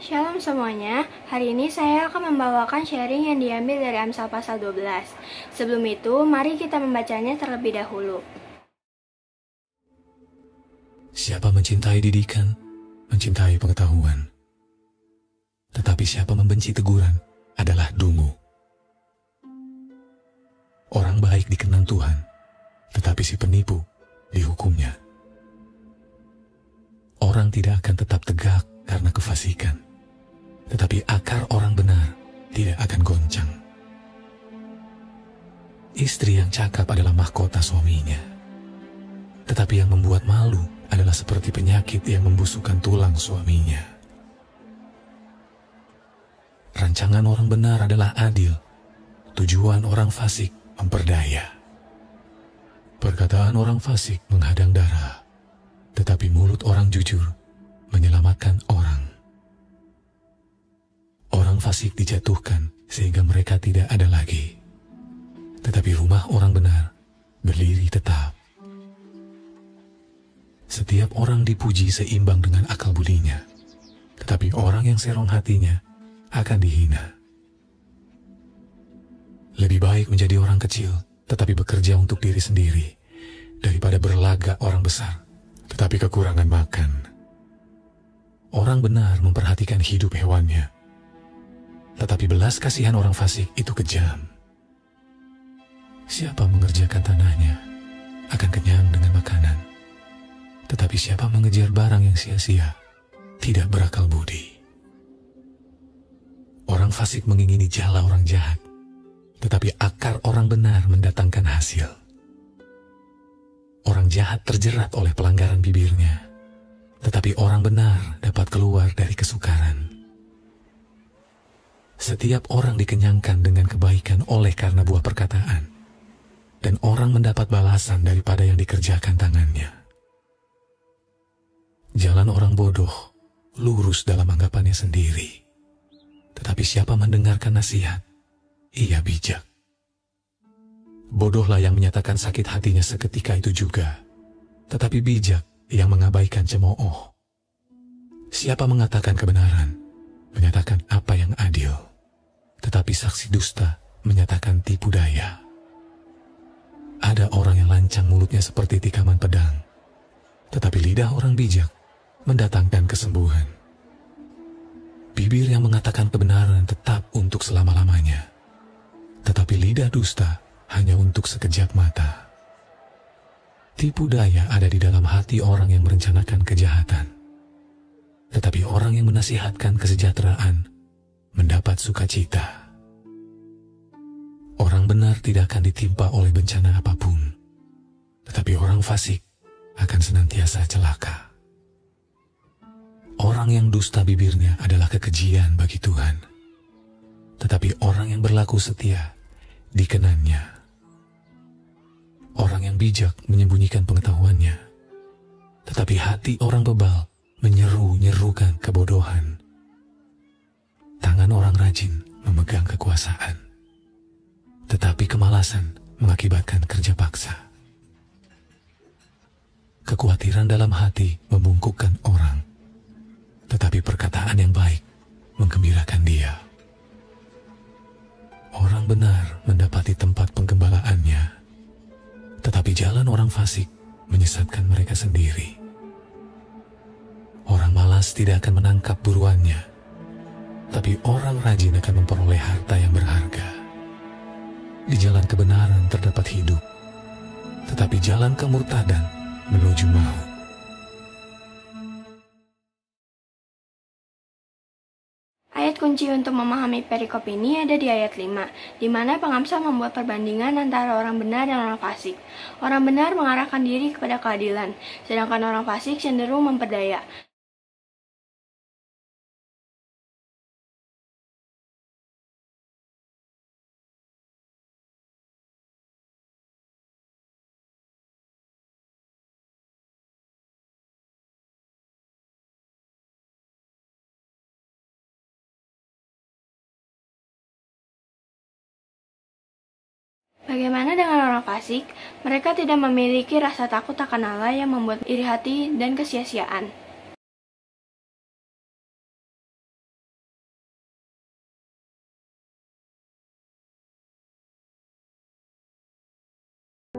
Shalom semuanya, hari ini saya akan membawakan sharing yang diambil dari Amsal pasal 12. Sebelum itu, mari kita membacanya terlebih dahulu. Siapa mencintai didikan, mencintai pengetahuan. Tetapi siapa membenci teguran adalah dungu. Orang baik dikenang Tuhan, tetapi si penipu dihukumnya. Orang tidak akan tetap tegak karena kefasikan, tetapi akar orang benar tidak akan goncang. Istri yang cakap adalah mahkota suaminya, tetapi yang membuat malu adalah seperti penyakit yang membusukkan tulang suaminya. Rancangan orang benar adalah adil, tujuan orang fasik memperdaya. Perkataan orang fasik menghadang darah, tetapi mulut orang jujur menyelamatkan orang. Orang fasik dijatuhkan sehingga mereka tidak ada lagi, tetapi rumah orang benar berdiri tetap. Setiap orang dipuji seimbang dengan akal budinya, tetapi orang yang serong hatinya akan dihina. Lebih baik menjadi orang kecil tetapi bekerja untuk diri sendiri, daripada berlagak orang besar tetapi kekurangan makan. Orang benar memperhatikan hidup hewannya, tetapi belas kasihan orang fasik itu kejam. Siapa mengerjakan tanahnya akan kenyang dengan makanan, tetapi siapa mengejar barang yang sia-sia tidak berakal budi. Orang fasik mengingini jala orang jahat, tetapi akar orang benar mendatangkan hasil. Orang jahat terjerat oleh pelanggaran bibirnya, tetapi orang benar dapat keluar dari kesukaran. Setiap orang dikenyangkan dengan kebaikan oleh karena buah perkataan, dan orang mendapat balasan daripada yang dikerjakan tangannya. Jalan orang bodoh lurus dalam anggapannya sendiri, tetapi siapa mendengarkan nasihat, ia bijak. Bodohlah yang menyatakan sakit hatinya seketika itu juga, tetapi bijak yang mengabaikan cemooh. Siapa mengatakan kebenaran, menyatakan apa yang adil, tetapi saksi dusta menyatakan tipu daya. Ada orang yang lancang mulutnya seperti tikaman pedang, tetapi lidah orang bijak mendatangkan kesembuhan. Bibir yang mengatakan kebenaran tetap untuk selama-lamanya, tetapi lidah dusta hanya untuk sekejap mata. Tipu daya ada di dalam hati orang yang merencanakan kejahatan, tetapi orang yang menasihatkan kesejahteraan mendapat sukacita. Orang benar tidak akan ditimpa oleh bencana apapun, tetapi orang fasik akan senantiasa celaka. Orang yang dusta bibirnya adalah kekejian bagi Tuhan, tetapi orang yang berlaku setia dikenannya. Orang yang bijak menyembunyikan pengetahuannya, tetapi hati orang bebal menyeru-nyerukan kebodohan. Tangan orang rajin memegang kekuasaan, tetapi kemalasan mengakibatkan kerja paksa. Kekhawatiran dalam hati membungkukkan orang, tetapi perkataan yang baik menggembirakan dia. Orang benar mendapati tempat penggembalaannya, tetapi jalan orang fasik menyesatkan mereka sendiri. Orang malas tidak akan menangkap buruannya, tapi orang rajin akan memperoleh harta yang berharga. Di jalan kebenaran terdapat hidup, tetapi jalan kemurtadan menuju maut. Ayat kunci untuk memahami perikop ini ada di ayat 5, di mana pengamsal membuat perbandingan antara orang benar dan orang fasik. Orang benar mengarahkan diri kepada keadilan, sedangkan orang fasik cenderung memperdaya. Bagaimana dengan orang fasik? Mereka tidak memiliki rasa takut akan Allah yang membuat iri hati dan kesia-siaan.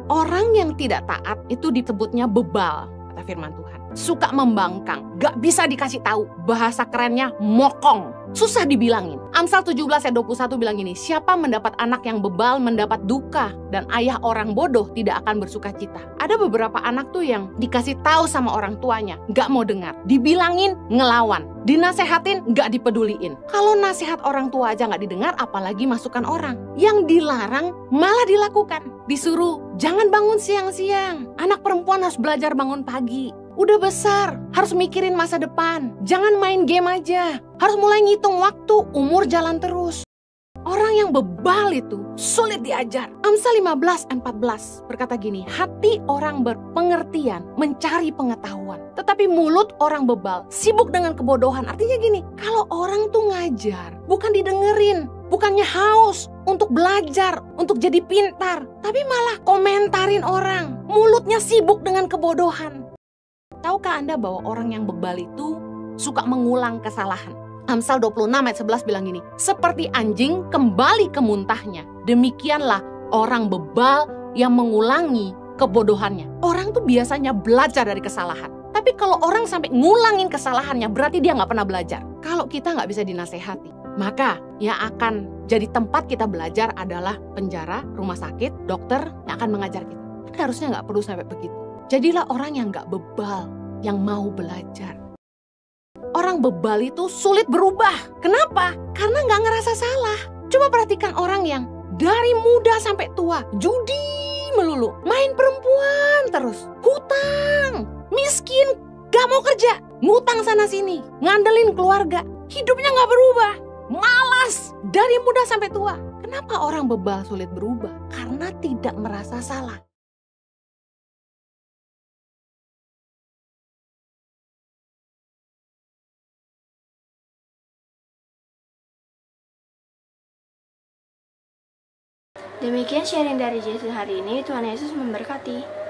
Orang yang tidak taat itu disebutnya bebal, kata firman Tuhan. Suka membangkang, gak bisa dikasih tahu. Bahasa kerennya mokong, susah dibilangin. Amsal 17 ayat 21 bilang gini, siapa mendapat anak yang bebal mendapat duka, dan ayah orang bodoh tidak akan bersuka cita. Ada beberapa anak tuh yang dikasih tahu sama orang tuanya, gak mau dengar. Dibilangin, ngelawan. Dinasehatin, gak dipeduliin. Kalau nasihat orang tua aja gak didengar, apalagi masukan orang. Yang dilarang, malah dilakukan. Disuruh, jangan bangun siang-siang. Anak perempuan harus belajar bangun pagi. Udah besar, harus mikirin masa depan. Jangan main game aja. Harus mulai ngitung waktu, umur jalan terus. Orang yang bebal itu sulit diajar. Amsal 15:14 berkata gini, hati orang berpengertian mencari pengetahuan, tetapi mulut orang bebal sibuk dengan kebodohan. Artinya gini, kalau orang tuh ngajar, bukan didengerin, bukannya haus untuk belajar, untuk jadi pintar, tapi malah komentarin orang. Mulutnya sibuk dengan kebodohan. Tahukah Anda bahwa orang yang bebal itu suka mengulang kesalahan? Amsal 26 ayat 11 bilang gini, seperti anjing kembali ke muntahnya, demikianlah orang bebal yang mengulangi kebodohannya. Orang tuh biasanya belajar dari kesalahan. Tapi kalau orang sampai ngulangin kesalahannya, berarti dia nggak pernah belajar. Kalau kita nggak bisa dinasehati, maka yang akan jadi tempat kita belajar adalah penjara, rumah sakit, dokter yang akan mengajar kita. Harusnya nggak perlu sampai begitu. Jadilah orang yang nggak bebal, yang mau belajar. Orang bebal itu sulit berubah. Kenapa? Karena nggak ngerasa salah. Coba perhatikan orang yang dari muda sampai tua, judi melulu, main perempuan terus, hutang, miskin, gak mau kerja, ngutang sana sini, ngandelin keluarga, hidupnya nggak berubah, malas dari muda sampai tua. Kenapa orang bebal sulit berubah? Karena tidak merasa salah. Demikian sharing dari Jason hari ini. Tuhan Yesus memberkati.